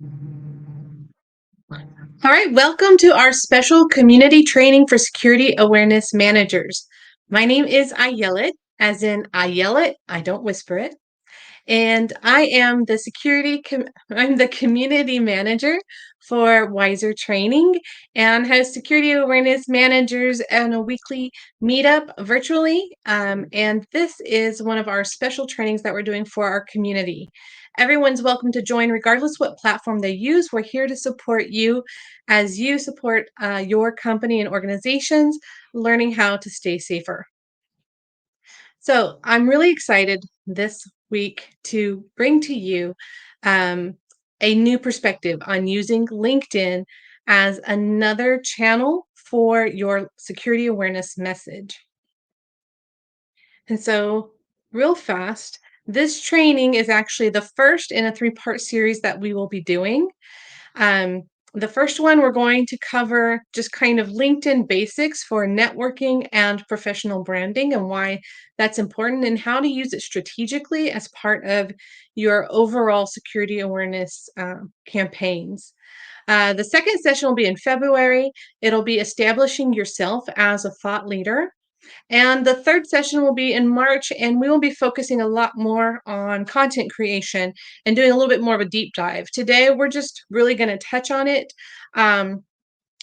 All right, welcome to our special community training for security awareness managers. My name is I Yell It, as in I yell it, I don't whisper it. And I am I'm the community manager for Wizer training and has security awareness managers on a weekly meetup virtually. And this is one of our special trainings that we're doing for our community. Everyone's welcome to join regardless what platform they use. We're here to support you as you support your company and organizations learning how to stay safer. So I'm really excited this week to bring to you um, a new perspective on using LinkedIn as another channel for your security awareness message. And so, real fast, this training is actually the first in a three-part series that we will be doing. Um, the first one, we're going to cover just kind of LinkedIn basics for networking and professional branding and why that's important and how to use it strategically as part of your overall security awareness campaigns. The second session will be in February. It'll be establishing yourself as a thought leader. And the third session will be in March, and we will be focusing a lot more on content creation and doing a little bit more of a deep dive. Today, we're just really going to touch on it.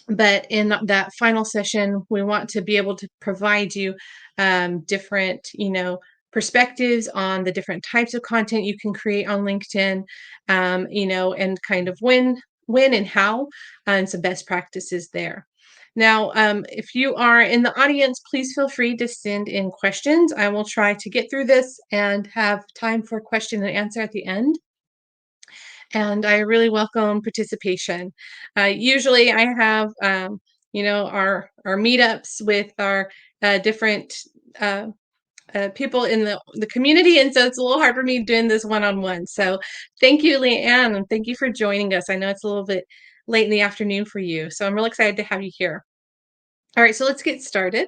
But in that final session, we want to be able to provide you different, perspectives on the different types of content you can create on LinkedIn, and kind of when and how, and some best practices there. Now, if you are in the audience, please feel free to send in questions. I will try to get through this and have time for question and answer at the end. And I really welcome participation. Usually, I have our meetups with our different uh, people in the community, and so it's a little hard for me doing this one-on-one. So, thank you, Leanne, and thank you for joining us. I know it's a little bit late in the afternoon for you, so I'm really excited to have you here. All right, so let's get started.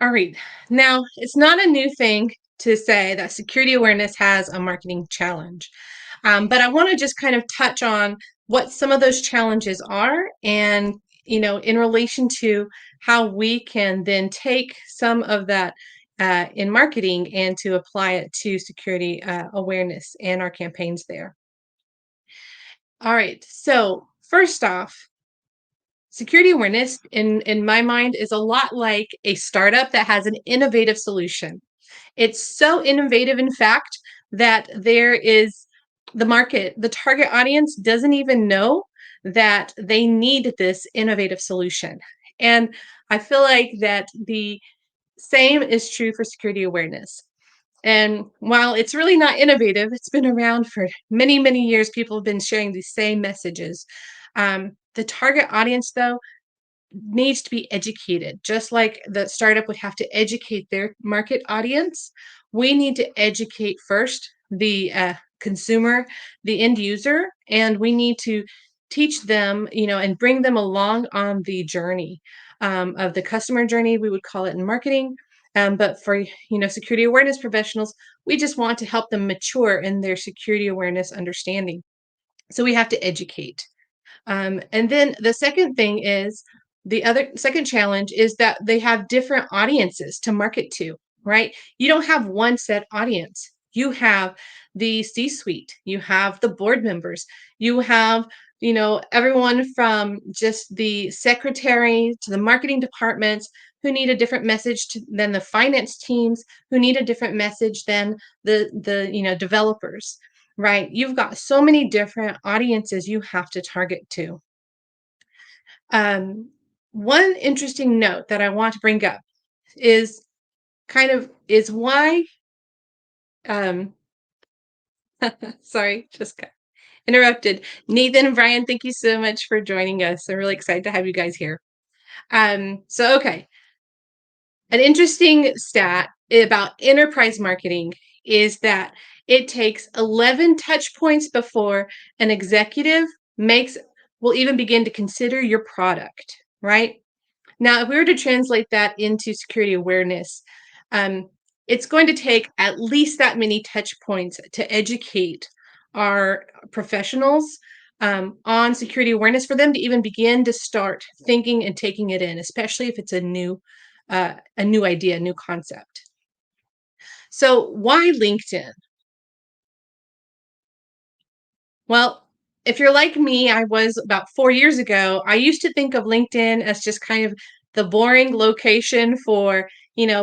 All right. Now, it's not a new thing to say that security awareness has a marketing challenge. But I want to just kind of touch on what some of those challenges are and, in relation to how we can then take some of that in marketing and to apply it to security awareness and our campaigns there. All right. So, first off, security awareness in my mind is a lot like a startup that has an innovative solution. It's so innovative, in fact, that there is the target audience doesn't even know that they need this innovative solution. And I feel like that the same is true for security awareness. And while it's really not innovative, it's been around for many, many years. People have been sharing these same messages. The target audience, though, needs to be educated. Just like the startup would have to educate their market audience, we need to educate first the consumer, the end user, and we need to teach them, and bring them along on the journey of the customer journey. We would call it in marketing. But for security awareness professionals, we just want to help them mature in their security awareness understanding. So we have to educate. And then the second thing is the other second challenge is that they have different audiences to market to, right? You don't have one set audience. You have the C suite, you have the board members, you have, everyone from just the secretary to the marketing departments who need a different message than the finance teams who need a different message than the developers, right? You've got so many different audiences you have to target to. Um, One interesting note that I want to bring up is is why um sorry, just got interrupted. Nathan and Brian, thank you so much for joining us. I'm really excited to have you guys here. So okay, an interesting stat about enterprise marketing is that it takes 11 touch points before an executive makes will even begin to consider your product, right? Now, if we were to translate that into security awareness, um, it's going to take at least that many touch points to educate our professionals on security awareness for them to even begin to start thinking and taking it in, especially if it's a new idea, a new concept. So why LinkedIn? Well, if you're like me, I was about 4 years ago, I used to think of LinkedIn as just kind of the boring location for,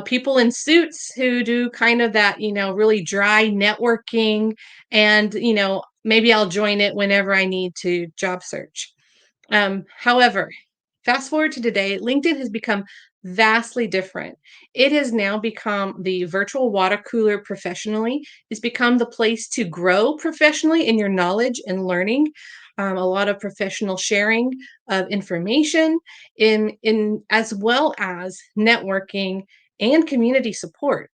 people in suits who do kind of that, really dry networking. And, maybe I'll join it whenever I need to job search. However, fast forward to today, LinkedIn has become vastly different. It has now become the virtual water cooler professionally. It's become the place to grow professionally in your knowledge and learning. A lot of professional sharing of information in as well as networking and community support.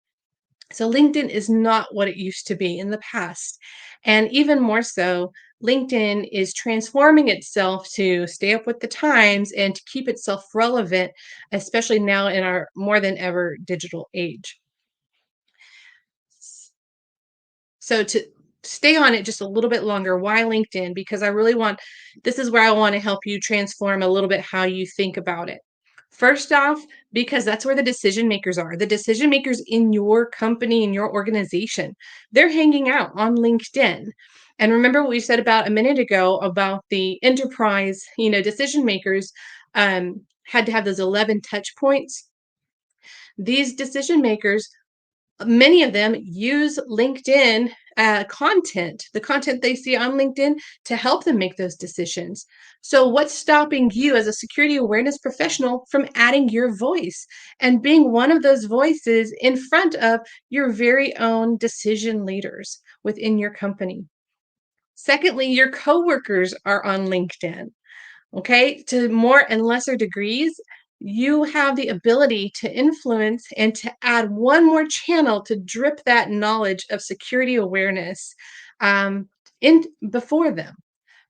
So LinkedIn is not what it used to be in the past. And even more so, LinkedIn is transforming itself to stay up with the times and to keep itself relevant, especially now in our more than ever digital age. So to stay on it just a little bit longer, why LinkedIn? Because I really want this is where I want to help you transform a little bit how you think about it. First off, because that's where the decision makers are. The decision makers in your company, in your organization, they're hanging out on LinkedIn. And remember what we said about a minute ago about the enterprise, decision makers had to have those 11 touch points. These decision makers, many of them use LinkedIn content, the content they see on LinkedIn to help them make those decisions. So, what's stopping you as a security awareness professional from adding your voice and being one of those voices in front of your very own decision leaders within your company? Secondly, your coworkers are on LinkedIn. Okay, to more and lesser degrees, you have the ability to influence and to add one more channel to drip that knowledge of security awareness in before them.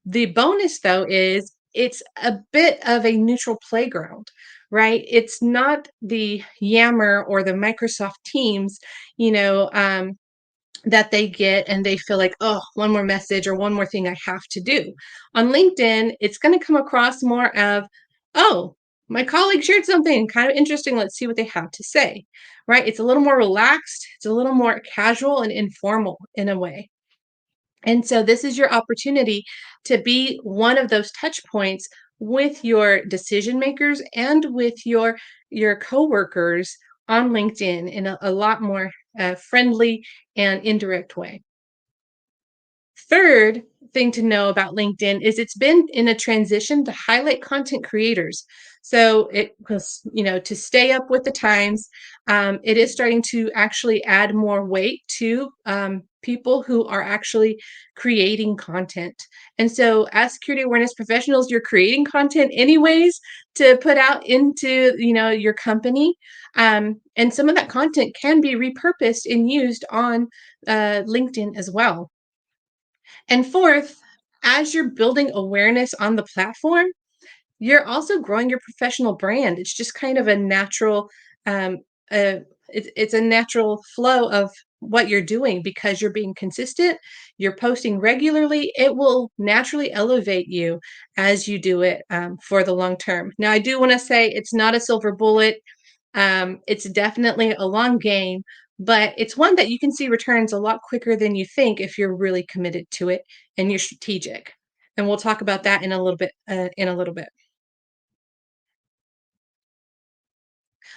The bonus, though, is it's a bit of a neutral playground, right? It's not the Yammer or the Microsoft Teams, you know, um, that they get and they feel like, oh, one more message or one more thing I have to do. On LinkedIn, it's going to come across more of, oh, my colleague shared something kind of interesting. Let's see what they have to say, right? It's a little more relaxed, it's a little more casual and informal in a way. And so this is your opportunity to be one of those touch points with your decision makers and with your coworkers on LinkedIn in a lot more friendly and indirect way. Third thing to know about LinkedIn is it's been in a transition to highlight content creators. So it was, to stay up with the times, it is starting to actually add more weight to people who are actually creating content. And so, as security awareness professionals, you're creating content anyways to put out into, your company. And some of that content can be repurposed and used on LinkedIn as well. And fourth, as you're building awareness on the platform, you're also growing your professional brand. It's just kind of a natural, um, it's a natural flow of what you're doing because you're being consistent, you're posting regularly. It will naturally elevate you as you do it for the long term. Now, I do want to say it's not a silver bullet. It's definitely a long game, but it's one that you can see returns a lot quicker than you think if you're really committed to it and you're strategic. And we'll talk about that in a little bit.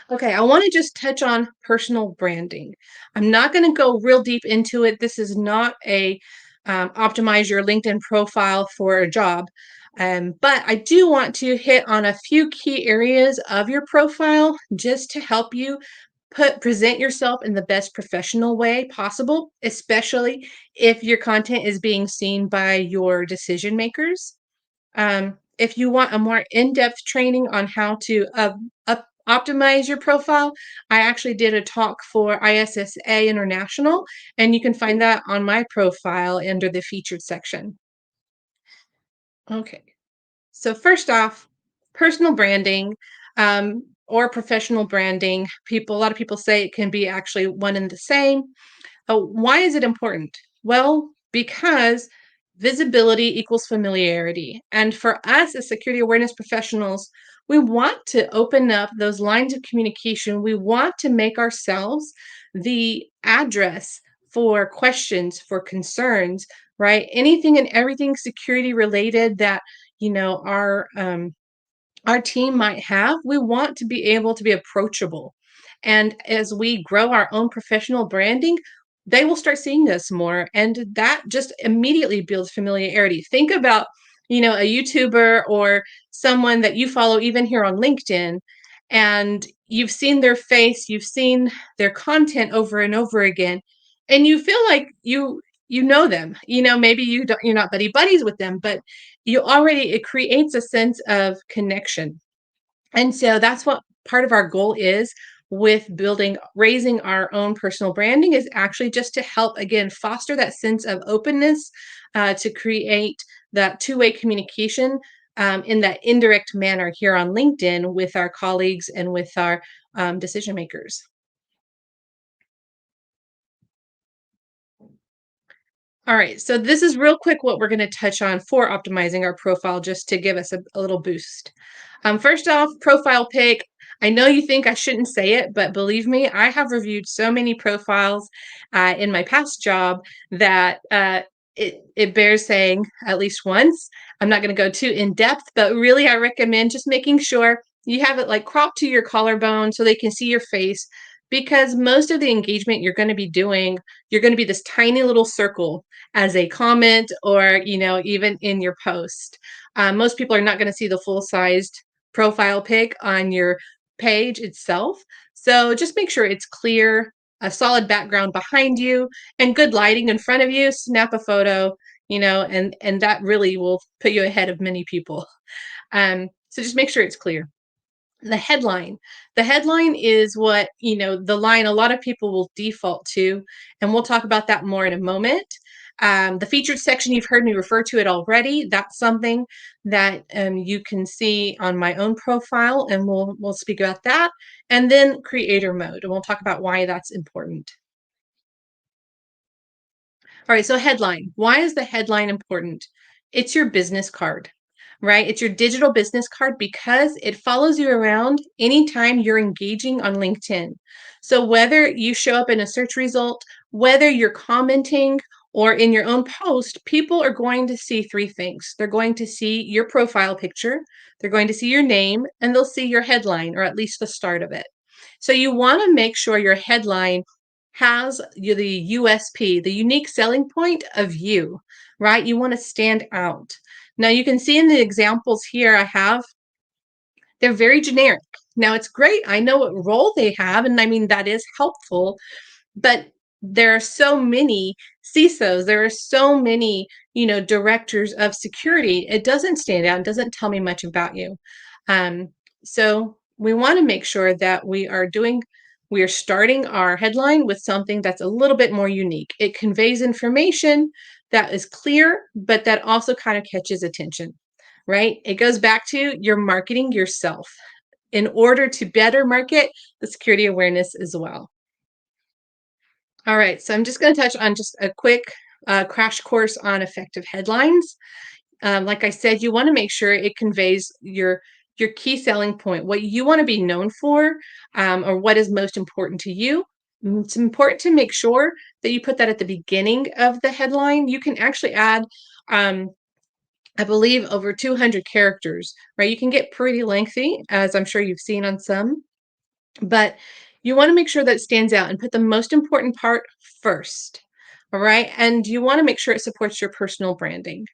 Okay, I want to just touch on personal branding. I'm not going to go real deep into it. This is not a optimize your LinkedIn profile for a job. But I do want to hit on a few key areas of your profile just to help you present yourself in the best professional way possible, especially if your content is being seen by your decision makers. If you want a more in-depth training on how to optimize your profile, I actually did a talk for ISSA International, and you can find that on my profile under the featured section. Okay. So first off, personal branding or professional branding. A lot of people say it can be actually one and the same. Why is it important? Well, because visibility equals familiarity. And for us as security awareness professionals, we want to open up those lines of communication. We want to make ourselves the address for questions, for concerns, right? Anything and everything security related that, you know, our team might have, we want to be able to be approachable. And as we grow our own professional branding, they will start seeing us more. And that just immediately builds familiarity. Think about, you know, a YouTuber or someone that you follow, even here on LinkedIn, and you've seen their face, you've seen their content over and over again, and you feel like you know them. You know, maybe you're not buddy buddies with them, but you already it creates a sense of connection. And so that's what part of our goal is with building raising our own personal branding, is actually just to help again foster that sense of openness, to create that two-way communication, in that indirect manner here on LinkedIn with our colleagues and with our decision makers. All right, so this is real quick what we're going to touch on for optimizing our profile, just to give us a little boost. First off, profile pic. I know you think I shouldn't say it, but believe me, I have reviewed so many profiles in my past job that it bears saying at least once. I'm not going to go too in depth, but really, I recommend just making sure you have it like cropped to your collarbone so they can see your face, because most of the engagement you're going to be doing, you're going to be this tiny little circle as a comment, or you know, even in your post. Most people are not going to see the full sized profile pic on your page itself. So just make sure it's clear, a solid background behind you, and good lighting in front of you. Snap a photo, you know, and that really will put you ahead of many people. So just make sure it's clear. The headline. The headline is what, you know, the line a lot of people will default to, and we'll talk about that more in a moment. The featured section, you've heard me refer to it already. That's something that you can see on my own profile, and we'll speak about that. And then creator mode, and we'll talk about why that's important. All right, so headline. Why is the headline important? It's your business card, right? It's your digital business card because it follows you around anytime you're engaging on LinkedIn. So whether you show up in a search result, whether you're commenting, or in your own post, people are going to see three things. They're going to see your profile picture, they're going to see your name, and they'll see your headline, or at least the start of it. So you want to make sure your headline has the USP, the unique selling point of you, right? You want to stand out. Now you can see in the examples here I have, they're very generic. Now it's great. I know what role they have, and I mean, that is helpful, but there are so many CISOs, there are so many, you know, directors of security. It doesn't stand out, it doesn't tell me much about you. Um, so we want to make sure that we are starting our headline with something that's a little bit more unique. It conveys information that is clear, but that also kind of catches attention, right? It goes back to your marketing yourself in order to better market the security awareness as well. All right, so I'm just going to touch on just a quick crash course on effective headlines. Like I said, you want to make sure it conveys your key selling point, what you want to be known for, or what is most important to you. It's important to make sure that you put that at the beginning of the headline. You can actually add, I believe, over 200 characters, right? You can get pretty lengthy, as I'm sure you've seen on some, but you want to make sure that it stands out and put the most important part first. All right. And you want to make sure it supports your personal branding.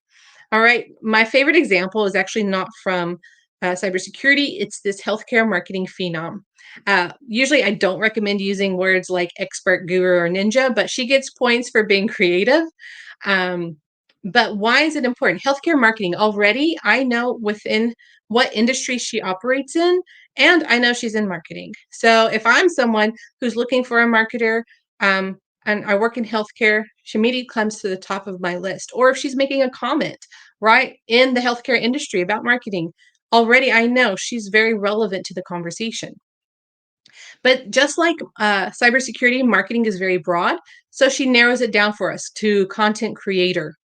All right. My favorite example is actually not from cybersecurity. It's this healthcare marketing phenom. Usually, I don't recommend using words like expert, guru, or ninja, but she gets points for being creative. Um, but why is it important? Healthcare marketing, already, I know within what industry she operates in, and I know she's in marketing. So if I'm someone who's looking for a marketer, and I work in healthcare, she immediately comes to the top of my list. Or if she's making a comment, right, in the healthcare industry about marketing, already I know she's very relevant to the conversation. But just like cybersecurity, marketing is very broad. So she narrows it down for us to content creator.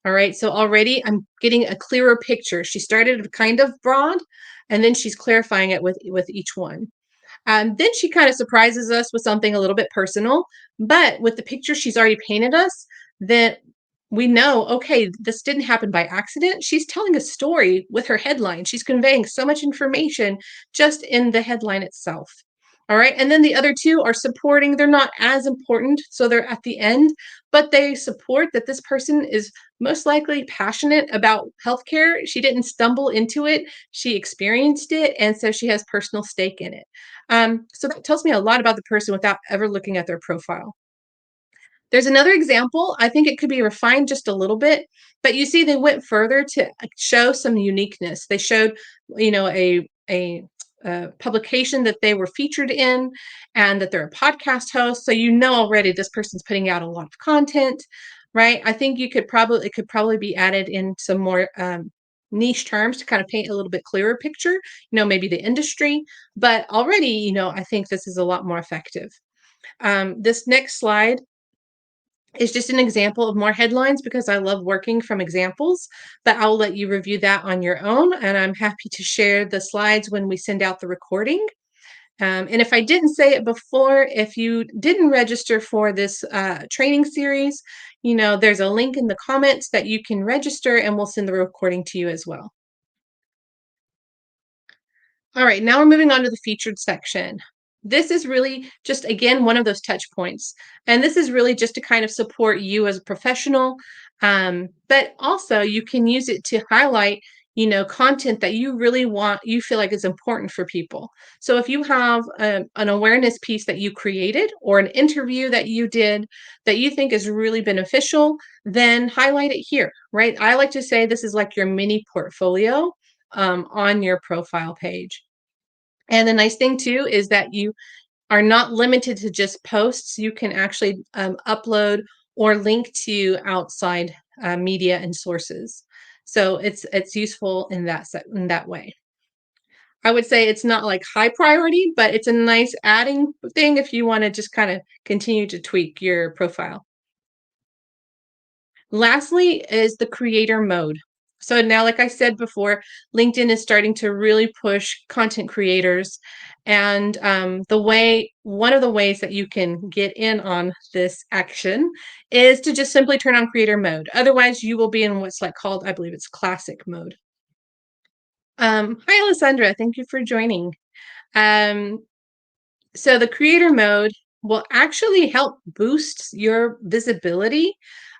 All right. So already I'm getting a clearer picture. She started kind of broad and then she's clarifying it with each one. Then she kind of surprises us with something a little bit personal, but with the picture she's already painted us, that we know, okay, this didn't happen by accident. She's telling a story with her headline. She's conveying so much information just in the headline itself. All right. And then the other two are supporting. They're not as important. So they're at the end, but they support that this person is most likely passionate about healthcare. She didn't stumble into it, she experienced it. And so she has personal stake in it. So that tells me a lot about the person without ever looking at their profile. There's another example. I think it could be refined just a little bit, but you see, they went further to show some uniqueness. They showed, a publication that they were featured in, and that they're a podcast host. So you know already this person's putting out a lot of content, right? I think it could probably be added in some more niche terms to kind of paint a little bit clearer picture. Maybe the industry, but already, I think this is a lot more effective. This next slide is just an example of more headlines because I love working from examples, but I'll let you review that on your own. And I'm happy to share the slides when we send out the recording. And if I didn't say it before, if you didn't register for this training series, there's a link in the comments that you can register and we'll send the recording to you as well. All right, now we're moving on to the featured section. This is really just, again, one of those touch points. And this is really just to kind of support you as a professional. But also you can use it to highlight, content that you feel like is important for people. So if you have an awareness piece that you created or an interview that you did that you think is really beneficial, then highlight it here, right? I like to say this is like your mini portfolio on your profile page. And the nice thing too is that you are not limited to just posts. You can actually upload or link to outside media and sources. So it's useful in in that way. I would say it's not like high priority, but it's a nice adding thing if you want to just kind of continue to tweak your profile. Lastly is the creator mode. So now, like I said before, LinkedIn is starting to really push content creators. And one of the ways that you can get in on this action is to just simply turn on creator mode. Otherwise, you will be in what's like called, I believe it's classic mode. Hi, Alessandra. Thank you for joining. Um, so the creator mode will actually help boost your visibility.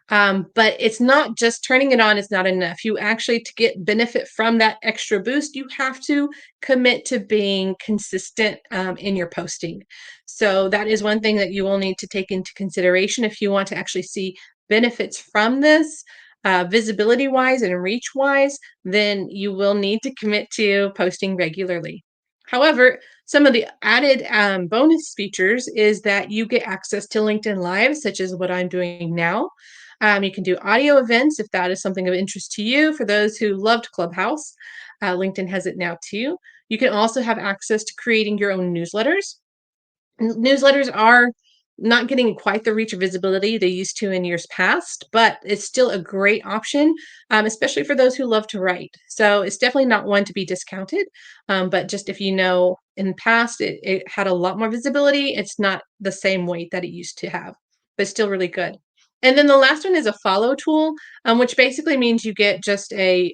But it's not just turning it on is not enough. You actually, to get benefit from that extra boost, you have to commit to being consistent in your posting. So that is one thing that you will need to take into consideration if you want to actually see benefits from this. Visibility wise and reach wise, then you will need to commit to posting regularly. However, some of the added bonus features is that you get access to LinkedIn Live, such as what I'm doing now. You can do audio events if that is something of interest to you. For those who loved Clubhouse, LinkedIn has it now too. You can also have access to creating your own newsletters. Newsletters are not getting quite the reach or visibility they used to in years past, but it's still a great option, especially for those who love to write. So it's definitely not one to be discounted. But just if you know in the past, it had a lot more visibility. It's not the same weight that it used to have, but still really good. And then the last one is a follow tool, which basically means you get just a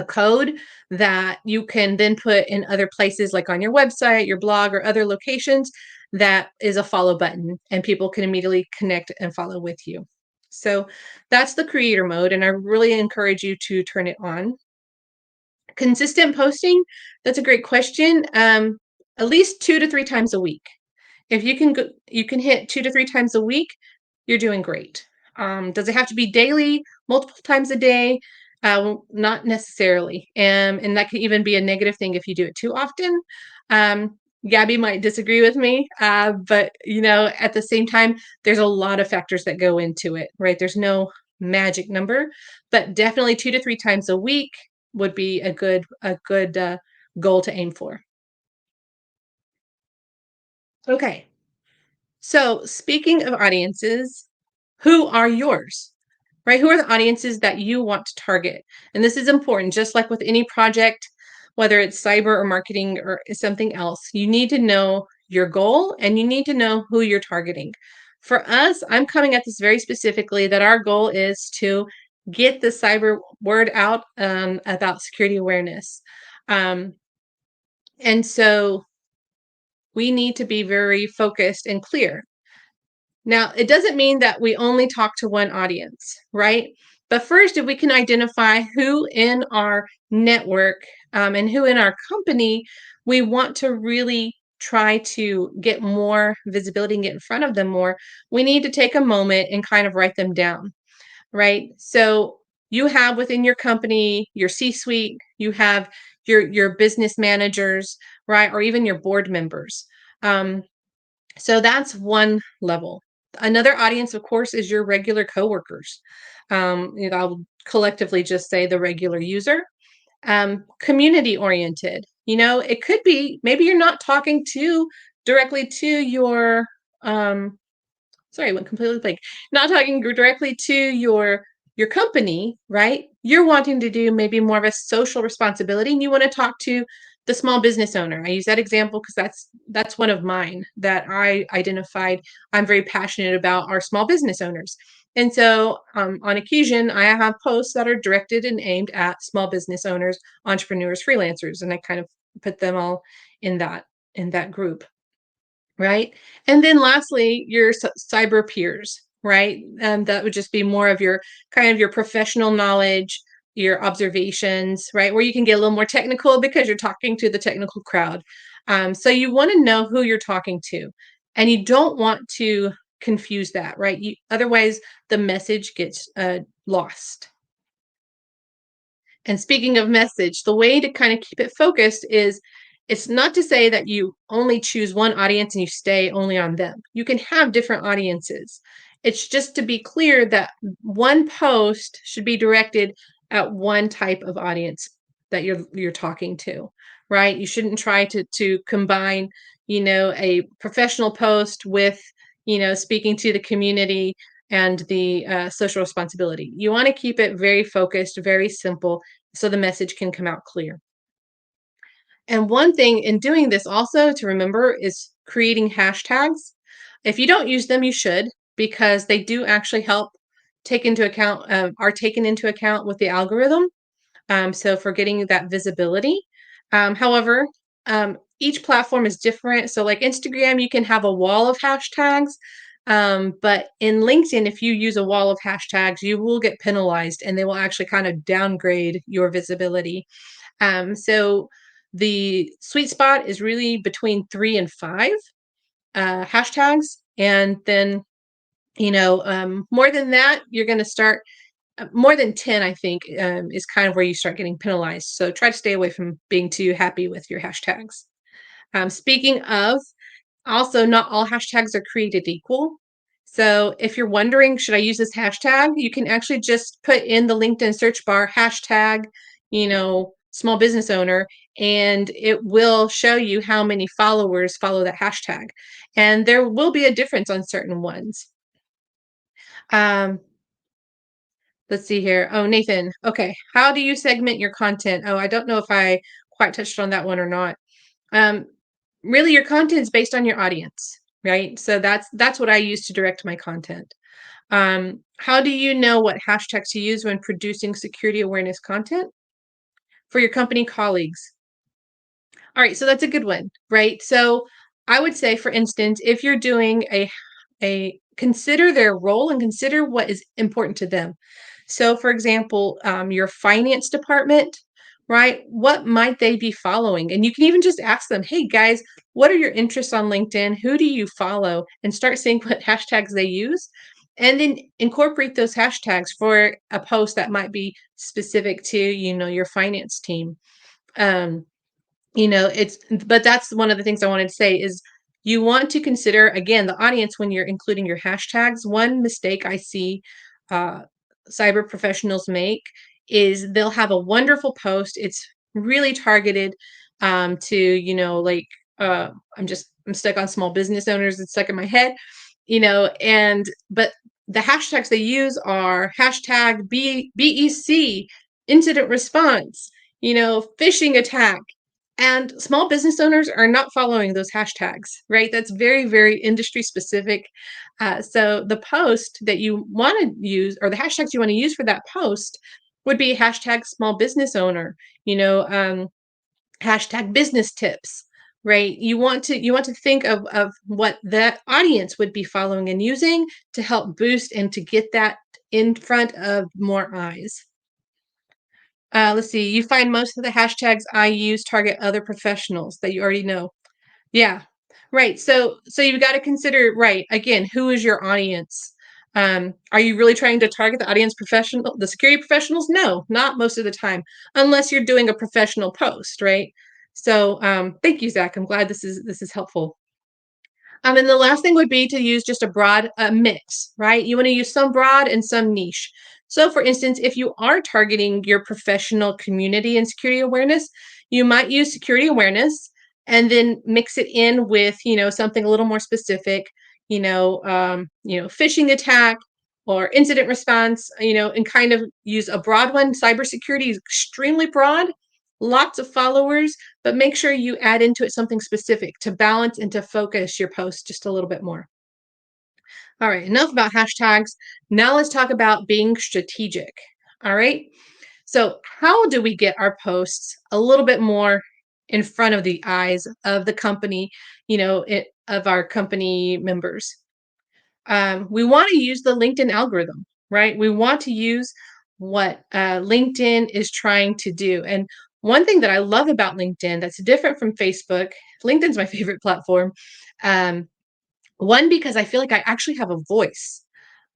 code that you can then put in other places like on your website, your blog, or other locations that is a follow button and people can immediately connect and follow with you. So that's the creator mode, and I really encourage you to turn it on. Consistent posting, that's a great question. At least 2 to 3 times a week. If you can hit 2 to 3 times a week, you're doing great. Does it have to be daily, multiple times a day? Not necessarily. And that can even be a negative thing if you do it too often. Gabby might disagree with me, but at the same time, there's a lot of factors that go into it, right? There's no magic number, but definitely 2 to 3 times a week would be a good goal to aim for. Okay. So, speaking of audiences, who are yours? Right? Who are the audiences that you want to target? And this is important, just like with any project, whether it's cyber or marketing or something else, you need to know your goal and you need to know who you're targeting. For us, I'm coming at this very specifically that our goal is to get the cyber word out about security awareness. Um, and so we need to be very focused and clear. Now, it doesn't mean that we only talk to one audience, right? But first, if we can identify who in our network and who in our company we want to really try to get more visibility and get in front of them more, we need to take a moment and kind of write them down, right? So you have within your company your C-suite, you have your business managers, right, or even your board members. Um, so that's one level. Another audience, of course, is your regular coworkers. I'll collectively just say the regular user. Community oriented. It could be maybe you're not talking to directly to your sorry, I went completely blank. Not talking directly to your company, right? You're wanting to do maybe more of a social responsibility, and you want to talk to the small business owner. I use that example because that's one of mine that I identified. I'm very passionate about our small business owners, and so on occasion, I have posts that are directed and aimed at small business owners, entrepreneurs, freelancers, and I kind of put them all in that group. Right? And then lastly, your cyber peers, right? That would just be more of your kind of your professional knowledge, your observations, right? Where you can get a little more technical because you're talking to the technical crowd. So you want to know who you're talking to, and you don't want to confuse that, right? Otherwise, the message gets lost. And speaking of message, the way to kind of keep it focused is it's not to say that you only choose one audience and you stay only on them. You can have different audiences. It's just to be clear that one post should be directed at one type of audience that you're talking to, right? You shouldn't try to combine, a professional post with, speaking to the community and the social responsibility. You want to keep it very focused, very simple, so the message can come out clear. And one thing in doing this also to remember is creating hashtags. If you don't use them, you should, because they do actually help are taken into account with the algorithm. So for getting that visibility. However, each platform is different. So like Instagram, you can have a wall of hashtags. But in LinkedIn, if you use a wall of hashtags, you will get penalized and they will actually kind of downgrade your visibility. So the sweet spot is really between 3 and 5 hashtags. And then, more than that, you're going to start more than 10, I think, is kind of where you start getting penalized. So try to stay away from being too happy with your hashtags. Speaking of, also, not all hashtags are created equal. So if you're wondering, should I use this hashtag? You can actually just put in the LinkedIn search bar hashtag, small business owner, and it will show you how many followers follow that hashtag. And there will be a difference on certain ones. Um, let's see here. Oh, Nathan. Okay. How do you segment your content? Oh, I don't know if I quite touched on that one or not. Um, really your content is based on your audience, right? So that's what I use to direct my content. How do you know what hashtags to use when producing security awareness content for your company colleagues? All right, so that's a good one, right? So I would say, for instance, if you're doing a consider their role and consider what is important to them. So, for example, your finance department, right? What might they be following? And you can even just ask them, "Hey guys, what are your interests on LinkedIn? Who do you follow?" And start seeing what hashtags they use, and then incorporate those hashtags for a post that might be specific to your finance team. Um, it's but that's one of the things I wanted to say is you want to consider again the audience when you're including your hashtags. One mistake I see uh, cyber professionals make is they'll have a wonderful post. It's really targeted to like I'm stuck on small business owners. It's stuck in my head, but the hashtags they use are hashtag BEC, incident response, phishing attack. And small business owners are not following those hashtags, right? That's very, very industry specific. So the post that you want to use, or the hashtags you want to use for that post, would be hashtag small business owner, hashtag business tips, right? You want to think of what the audience would be following and using to help boost and to get that in front of more eyes. Let's see. You find most of the hashtags I use target other professionals that you already know. Yeah. Right. So you've got to consider, right, again, who is your audience? Are you really trying to target the security professionals? No, not most of the time, unless you're doing a professional post, right? So thank you, Zach. I'm glad this is helpful. And the last thing would be to use just a broad mix, right? You want to use some broad and some niche. So, for instance, if you are targeting your professional community and security awareness, you might use security awareness and then mix it in with, something a little more specific, phishing attack or incident response, and kind of use a broad one. Cybersecurity is extremely broad, lots of followers, but make sure you add into it something specific to balance and to focus your post just a little bit more. All right, enough about hashtags. Now let's talk about being strategic. All right. So, how do we get our posts a little bit more in front of the eyes of the company, of our company members? We want to use the LinkedIn algorithm, right? We want to use what LinkedIn is trying to do. And one thing that I love about LinkedIn that's different from Facebook, LinkedIn's my favorite platform. Um, one, because I feel like I actually have a voice.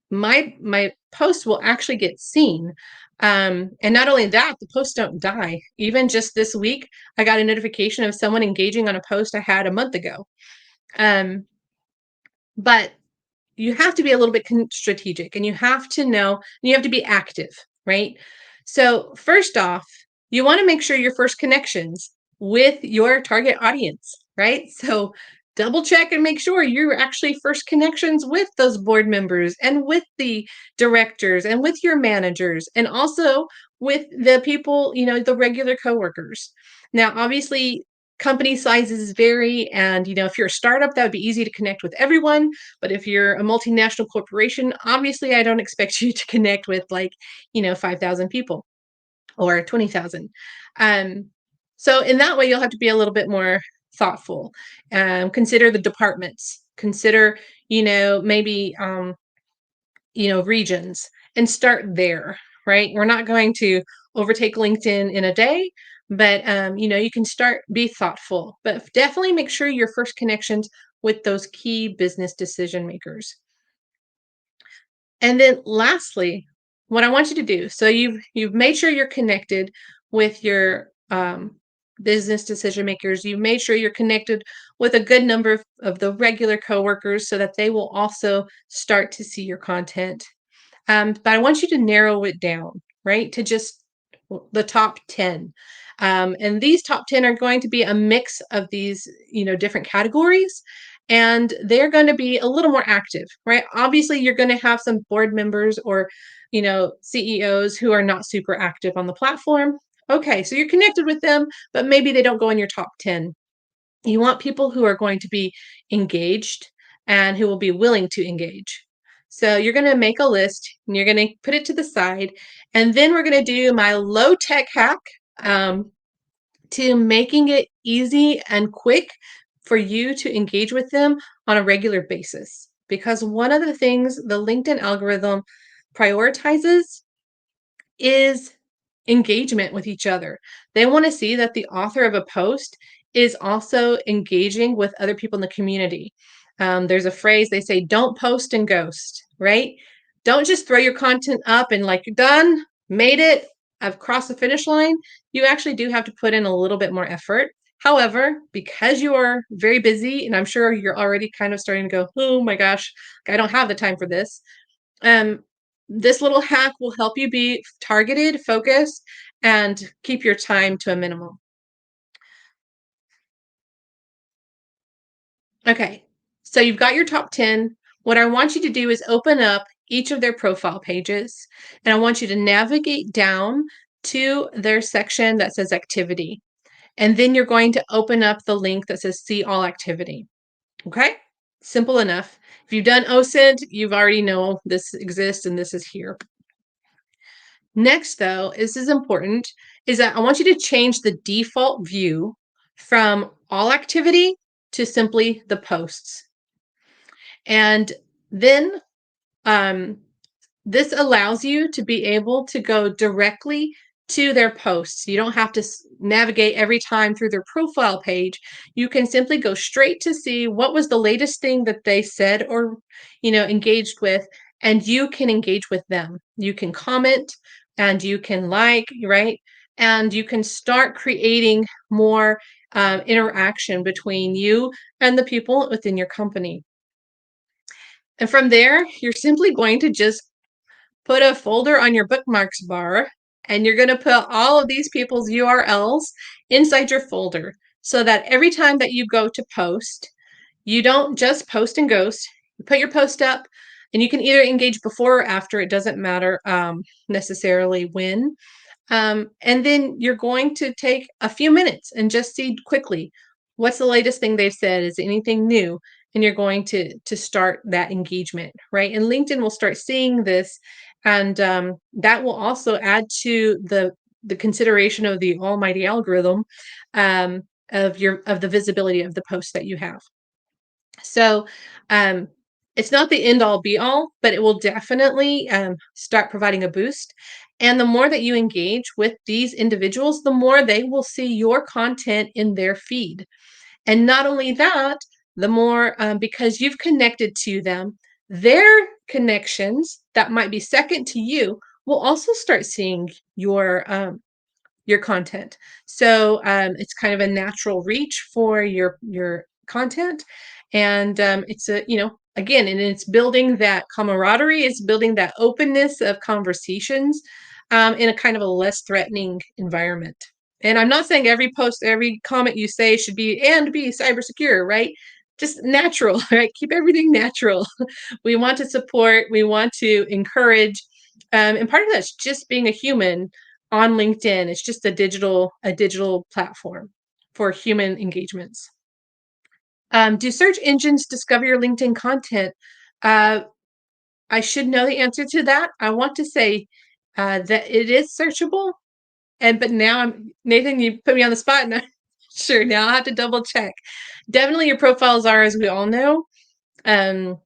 My post will actually get seen. And not only that, the posts don't die. Even just this week, I got a notification of someone engaging on a post I had a month ago. Um, but you have to be a little bit strategic, and you have to know, and you have to be active, right? So, first off, you want to make sure your first connections with your target audience, right? So, double check and make sure you're actually first connections with those board members and with the directors and with your managers and also with the people, the regular coworkers. Now, obviously, company sizes vary, and if you're a startup, that would be easy to connect with everyone, but if you're a multinational corporation, obviously I don't expect you to connect with 5,000 people or 20,000. Um, so in that way, you'll have to be a little bit more thoughtful. Consider the departments. Consider, maybe regions, and start there, right? We're not going to overtake LinkedIn in a day, but you can start, be thoughtful, but definitely make sure your first connections with those key business decision makers. And then lastly, what I want you to do, so you've made sure you're connected with your business decision makers. You've made sure you're connected with a good number of the regular coworkers so that they will also start to see your content. But I want you to narrow it down, right, to just the top 10. And these top 10 are going to be a mix of these, different categories. And they're going to be a little more active, right? Obviously, you're going to have some board members or, CEOs who are not super active on the platform. Okay, so you're connected with them, but maybe they don't go in your top 10. You want people who are going to be engaged and who will be willing to engage. So you're going to make a list and you're going to put it to the side. And then we're going to do my low tech hack um, to making it easy and quick for you to engage with them on a regular basis. Because one of the things the LinkedIn algorithm prioritizes is engagement with each other. They want to see that the author of a post is also engaging with other people in the community. There's a phrase they say, don't post and ghost, right? Don't just throw your content up and like, you're done, made it, I've crossed the finish line. You actually do have to put in a little bit more effort. However, because you are very busy, and I'm sure you're already kind of starting to go, oh my gosh, I don't have the time for this. Um, this little hack will help you be targeted, focused, and keep your time to a minimum. Okay, so you've got your top 10. What I want you to do is open up each of their profile pages, and I want you to navigate down to their section that says activity. And then you're going to open up the link that says see all activity. Okay? Simple enough. If you've done OSINT, you've already know this exists and this is here. Next, though, this is important, is that I want you to change the default view from all activity to simply the posts. And then um, this allows you to be able to go directly to their posts. You don't have to navigate every time through their profile page. You can simply go straight to see what was the latest thing that they said or, engaged with, and you can engage with them. You can comment and you can like, right? And you can start creating more interaction between you and the people within your company. And from there, you're simply going to just put a folder on your bookmarks bar, and you're going to put all of these people's URLs inside your folder so that every time that you go to post, you don't just post and ghost. You put your post up, and you can either engage before or after. It doesn't matter necessarily when. And then you're going to take a few minutes and just see quickly what's the latest thing they've said. Is anything new? And you're going to start that engagement, right? And LinkedIn will start seeing this, and that will also add to the consideration of the almighty algorithm of the visibility of the posts that you have. So um, it's not the end all be all, but it will definitely start providing a boost. And the more that you engage with these individuals, the more they will see your content in their feed. And not only that, the more, because you've connected to them, their connections that might be second to you will also start seeing your content. So it's kind of a natural reach for your content, and it's again, and it's building that camaraderie. It's building that openness of conversations in a kind of a less threatening environment. And I'm not saying every post, every comment you say should be cyber secure, right? Just natural, right? Keep everything natural. We want to support, we want to encourage, and part of that's just being a human on LinkedIn. It's just a digital platform for human engagements. Do search engines discover your LinkedIn content? Uh, I should know the answer to that. I want to say that it is searchable, but now Nathan, you put me on the spot, and I'm sure now I'll have to double check. Definitely, your profiles are, as we all know, um,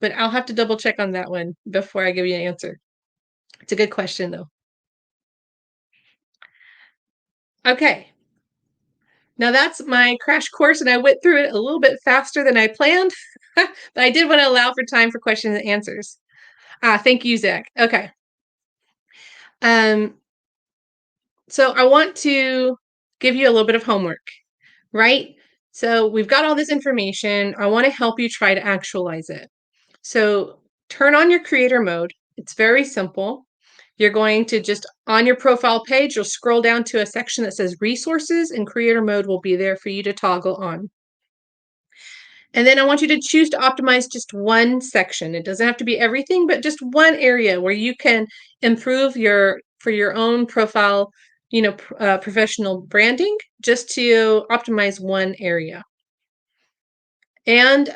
but I'll have to double check on that one before I give you an answer. It's a good question, though. Okay. Now that's my crash course, and I went through it a little bit faster than I planned, but I did want to allow for time for questions and answers. Thank you, Zach. Okay. Um, so I want to give you a little bit of homework, right? So we've got all this information. I want to help you try to actualize it. So turn on your creator mode. It's very simple. You're going to just, on your profile page, you'll scroll down to a section that says resources, and creator mode will be there for you to toggle on. And then I want you to choose to optimize just one section. It doesn't have to be everything, but just one area where you can improve for your own profile, professional branding, just to optimize one area. And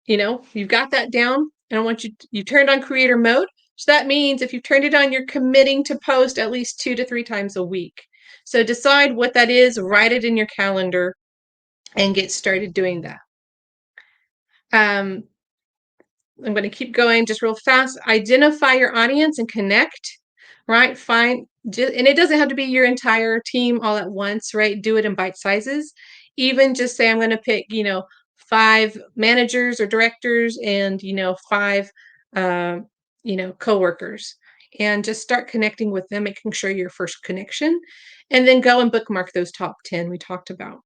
you've got that down, and I want you turned on creator mode. So that means if you've turned it on, you're committing to post at least 2 to 3 times a week. So decide what that is, write it in your calendar, and get started doing that. I'm going to keep going just real fast. Identify your audience and connect, right? And it doesn't have to be your entire team all at once, right? Do it in bite sizes. Even just say, I'm going to pick, 5 managers or directors and, 5, coworkers, and just start connecting with them, making sure your first connection, and then go and bookmark those top 10 we talked about.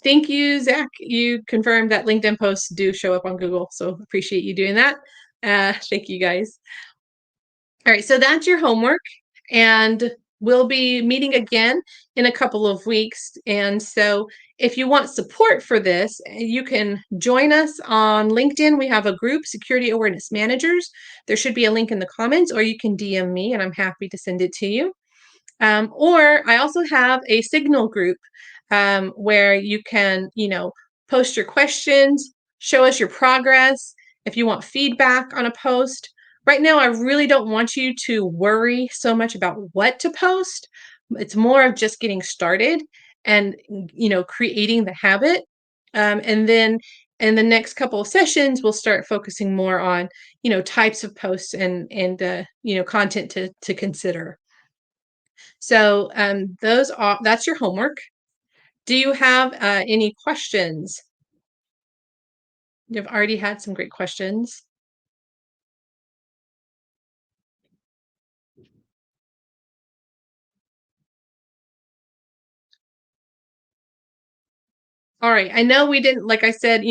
Thank you, Zach. You confirmed that LinkedIn posts do show up on Google, so appreciate you doing that. Thank you, guys. All right, so that's your homework. And we'll be meeting again in a couple of weeks. And so if you want support for this, you can join us on LinkedIn. We have a group, Security Awareness Managers. There should be a link in the comments, or you can DM me and I'm happy to send it to you. Or I also have a Signal group where you can, post your questions, show us your progress. If you want feedback on a post, right now, I really don't want you to worry so much about what to post. It's more of just getting started and, creating the habit. And then in the next couple of sessions, we'll start focusing more on, types of posts and content to consider. So that's your homework. Do you have any questions? You've already had some great questions. All right. I know we didn't, like I said,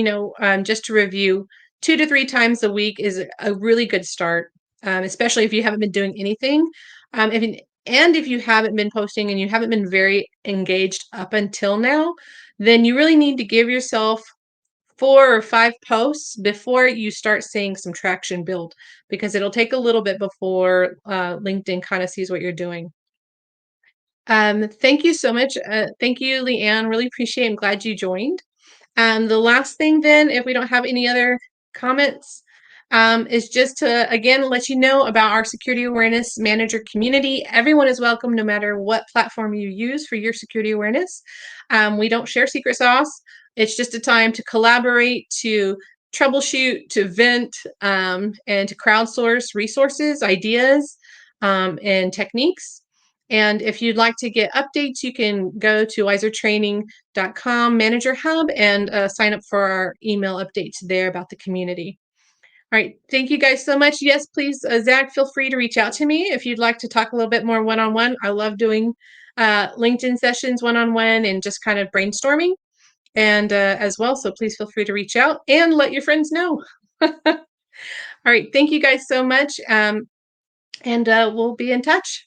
just to review, 2 to 3 times a week is a really good start, especially if you haven't been doing anything. If you haven't been posting and you haven't been very engaged up until now, then you really need to give yourself 4 or 5 posts before you start seeing some traction build, because it'll take a little bit before LinkedIn kind of sees what you're doing. Thank you so much. Thank you, Leanne. Really appreciate it. I'm glad you joined. The last thing then, if we don't have any other comments, is just to again let you know about our Security Awareness Manager community. Everyone is welcome no matter what platform you use for your security awareness. We don't share secret sauce. It's just a time to collaborate, to troubleshoot, to vent, and to crowdsource resources, ideas, and techniques. And if you'd like to get updates, you can go to wizertraining.com Manager Hub and sign up for our email updates there about the community. All right. Thank you guys so much. Yes, please, Zach, feel free to reach out to me if you'd like to talk a little bit more one-on-one. I love doing LinkedIn sessions one-on-one and just kind of brainstorming and as well. So please feel free to reach out and let your friends know. All right. Thank you guys so much. And we'll be in touch.